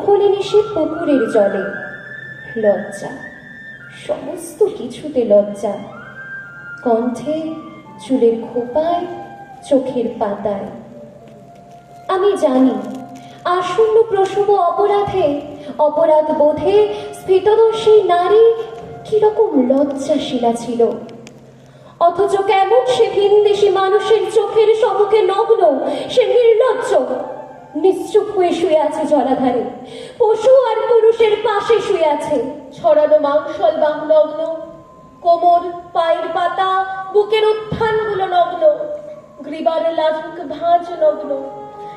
খোলেনি সে পুকুরের জলে। লজ্জা, সমস্ত কিছুতে লজ্জা, কণ্ঠে, চুলের খোপায়, চোখের পাতায়। আমি জানি আসন্ন প্রসব অপরাধে, অপরাধ বোধে স্ফীতদর্শী নারী কিরকম লজ্জাশীলা ছিল, অথচ কেমন সে ভিনদেশী মানুষের চোখের সম্মুখে নগ্ন, সে নির্লজ্জ নিশ্চুপ হয়ে শুয়ে আছে জলাধারে, পশু আর পুরুষের পাশে শুয়ে আছে। ছড়ানো মাংসল বাহু নগ্ন, কোমর পায়ের পাতা বুকের উত্থানগুলো নগ্ন, গ্রীবার লাজুক ভাঁজ নগ্ন।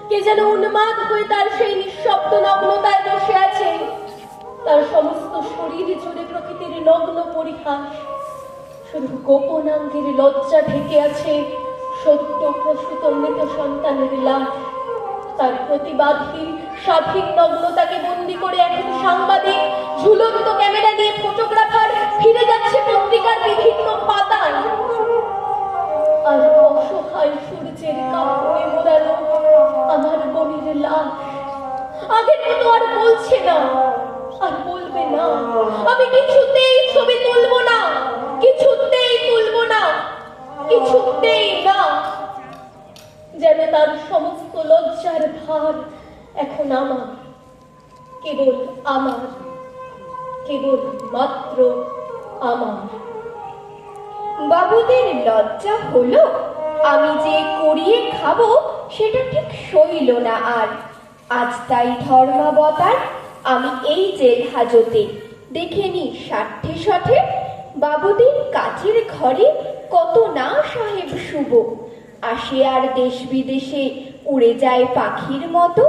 কে যেন উন্মাদ হয়ে তার সেই নিঃশব্দ নগ্নতায় বসে আছে। তার সমস্ত শরীর জুড়ে প্রকৃতির নগ্ন পরিহাস, শুধু গোপনাঙ্গের লজ্জা ঢেকে আছে সত্য প্রসূত মৃত সন্তানের লাশ। তার প্রতিবাদহীন স্বাধীন নগ্নতাকে বন্দি করে এখন সাংবাদিক ঝুলন্ত ক্যামেরা নিয়ে ফটোগ্রাফার ফিরে যাচ্ছে পত্রিকার বিভিন্ন পাতায়। আর অসহায় সূর্যের কাপড়ে মোড়ানো আমার বোনের লাশ আগের মতো আর বলছে না, আর বলবে না। আমি কিছুতেই ছবি তুলবো না, কিছুতেই তুলবো না, কিছুতেই না। যেন তার সমস্ত লজ্জার ভার এখন আমার, কেবল আমার, কেবল মাত্র আমার। বাবুদের লজ্জা হলো আমি যে করিয়ে খাবো সেটা ঠিক সইল না আর। আজ তাই ধর্মাবতার আমি এই জেল হাজতে দেখেনি ষাটে শঠে। বাবুদের কাছের ঘরে কত না সাহেব শুভ, আসে আর দেশ বিদেশে উড়ে যায় পাখির মতো।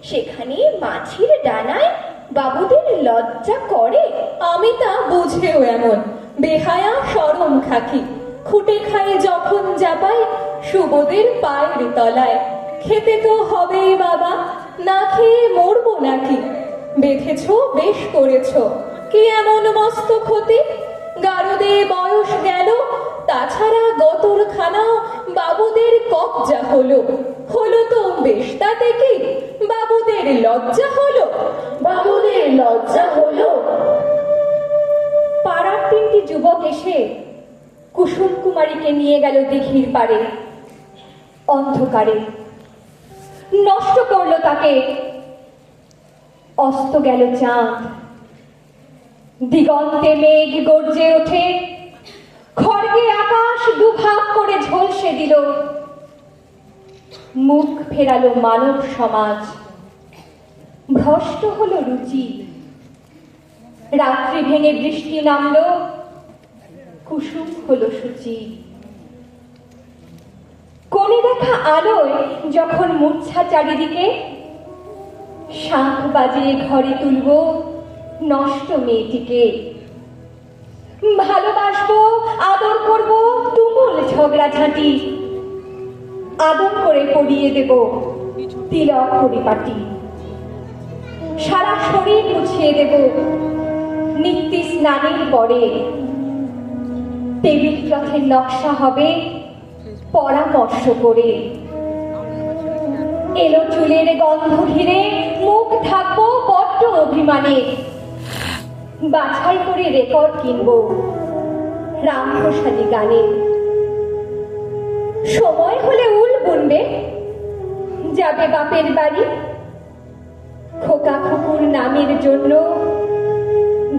সেখানে মাছির ডানায় বাবুদের লজ্জা করে। আমি তা বুঝেও এমন বেহায়া শরম খাকি, খুঁটে খাই যখন যাবাই সুবোদের পায়ের তলায়। খেতে তো হবেই বাবা, না খেয়ে মরবো নাকি? বেঁধেছ বেশ করেছ, কি এমন মস্ত ক্ষতি? গারদে বয়স গেল, তাছাড়া গতর খানা বাবুদের কবজা হলো। হলো তো বেশ, তাতে কি? বাবুদের লজ্জা হলো, বাবুদের লজ্জা হলো। পাড়ার তিনটি যুবক এসে কুসুম কুমারীকে নিয়ে গেল দিঘির পাড়ে। অন্ধকারে নষ্ট করলো তাকে। অস্ত গেল চাঁদ, দিগন্তে মেঘ গর্জে ওঠে, খড়গে আকাশ দুভাগ করে ঝলসে দিল। মুখ ফেরালো মানব সমাজ, ভ্রষ্ট হলো রুচি। রাত্রি ভেঙে বৃষ্টি নামলো, কুসুম হলো সূচি। কোণে দেখা আলোয় যখন মূর্ছা চারিদিকে, শাঁখ বাজিয়ে ঘরে তুলব নষ্ট মেয়েটিকে। ভালোবাসবো, আদর করব, তুমুল ঝগড়াঝাঁটি, আদর করে পরিয়ে দেব তিলক পরিপাটি। সারা শরীর মুছিয়ে দেব নিত্যি স্নানের পরে। টেবিল ক্লথের নকশা হবে পরামর্শ করে। এলো চুলের গন্ধ ঘিরে মুখ ঢাকবো বড্ড অভিমানে। বাছাই করে রেকর্ড কিনবো রামপ্রসাদী গানে। সময় হলে উল বুনবে, যাবে বাপের বাড়ি। খোকা খুকুর নামের জন্য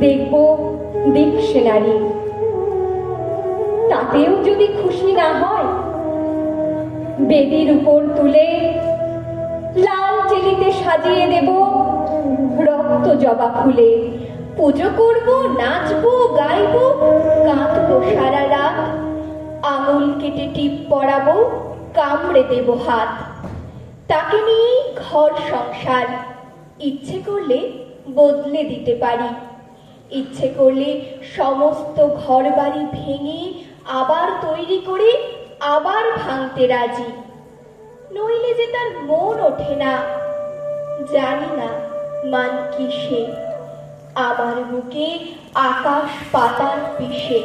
দেখবো ডিকশনারি। তাতেও যদি খুশি না হয়, বেদির উপর তুলে লাল চিলিতে সাজিয়ে দেব রক্ত জবা ফুলে। পুজো করবো, নাচবো, গাইবো, কাঁদবো সারা রাত। আঙুল কেটে টিপ পরাবো, কামড়ে দেব হাত। তাকে নিয়ে ঘর সংসার ইচ্ছে করলে বদলে দিতে পারি। ইচ্ছে করলে সমস্ত ঘর বাড়ি ভেঙে আবার তৈরি করে আবার ভাঙতে রাজি। নইলে যে তার মন ওঠে না, জানি না মান কিসে। আমার বুকে আকাশ পাতাল পিষে।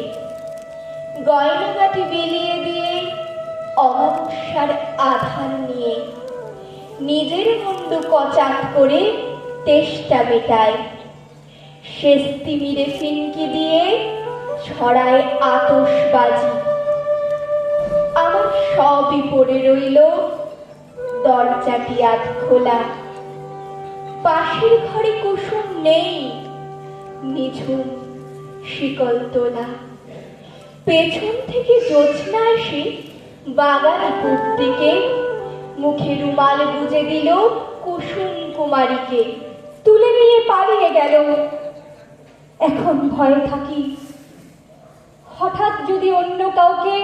গয়নাগাটি বিলিয়ে দিয়ে অমাবস্যার আধার নিয়ে নিজের মুন্ডু কচাক করে তেষ্টা মেটায়। শেষ তিমিরে ফিনকি দিয়ে ছড়ায় আতশবাজি। আমার সবই পড়ে রইল, দরজাটি আজ খোলা। পাশের ঘরে কুসুম নেই, নিঝুম শিকল তোলা। পেছন থেকে জ্যোৎস্না এসে বাগানে পুত্তিকে মুখে রুমাল গুজে দিল কুসুম কুমারীকে। তুলে নিয়ে পালিয়ে গেল। এখন ভয়ে থাকি, হঠাৎ যদি অন্য কাউকে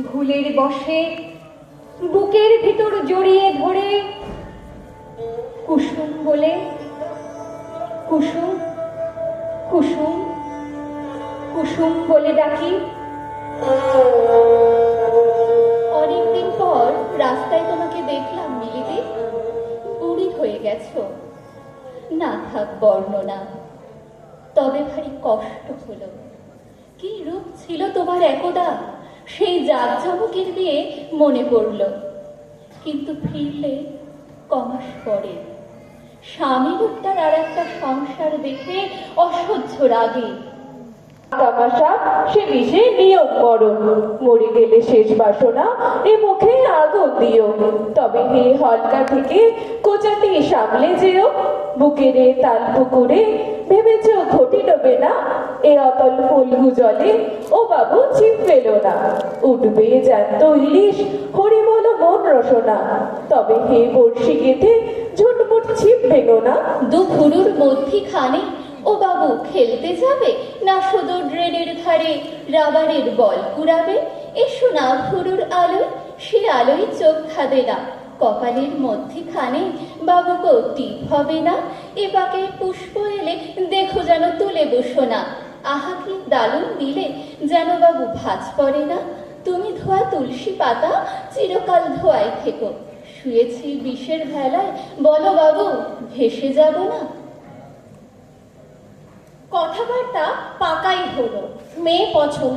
ভুলের বশে বুকের ভিতর জড়িয়ে ধরে কুসুম বলে, কুসুম কুসুম কুসুম বলে ডাকি। অনেকদিন পর রাস্তায় তোমাকে দেখলাম মিলিদি, বুড়ি হয়ে গেছো। না থাক বর্ণনা, তবে ভারী কষ্ট হলো। কি রূপ ছিল তোমার একদা, সেই জাঁকজমকের দিয়ে মনে পড়ল। কিন্তু ফিরলে কমাস পরে স্বামী লোকটার আর একটা সংসার দেখে অসহ্য রাগে। তামাশা সে বিষে নিয়ম করো, মরে গেলে শেষ বাসনা এ মুখে আগুন দিও। তবে হে হলকা থেকে কোচাটি সামলে যেও, বুকেরে তাল পুকুরে ভেবেছ ঘটি ডোবে না। এ অতল ফুলগু জলে ও বাবু ছিপ ফেলো না। উঠবে জ্যান্ত ইলিশ হরি বলো মন রসনা। তবে হে বর্ষি গেথে ঝুটমুট ছিপ ভেঙো না। দুপুরুর মধ্যিখানে ও বাবু খেলতে যাবে, না শুধু ড্রেনের ধারে রাবারের বল কুড়াবে? এসো না ভুরুর আলোয়, সে আলোয় চোখ খাবে না। কপালের মধ্যিখানে বাবু কৌটি হবে না। এ বাকে পুষ্প এলে দেখো যেন তুলে বসো না। আহা কি দালুন দিলে যেন বাবু ভাঁজ পড়ে না। তুমি ধোয়া তুলসী পাতা চিরকাল ধোয়াই থেকো। শুয়েছি বিষের ভেলায়, বলো বাবু ভেসে যাব না? কথাবার্তা পাকাই হলো। মেয়ে পছন্দ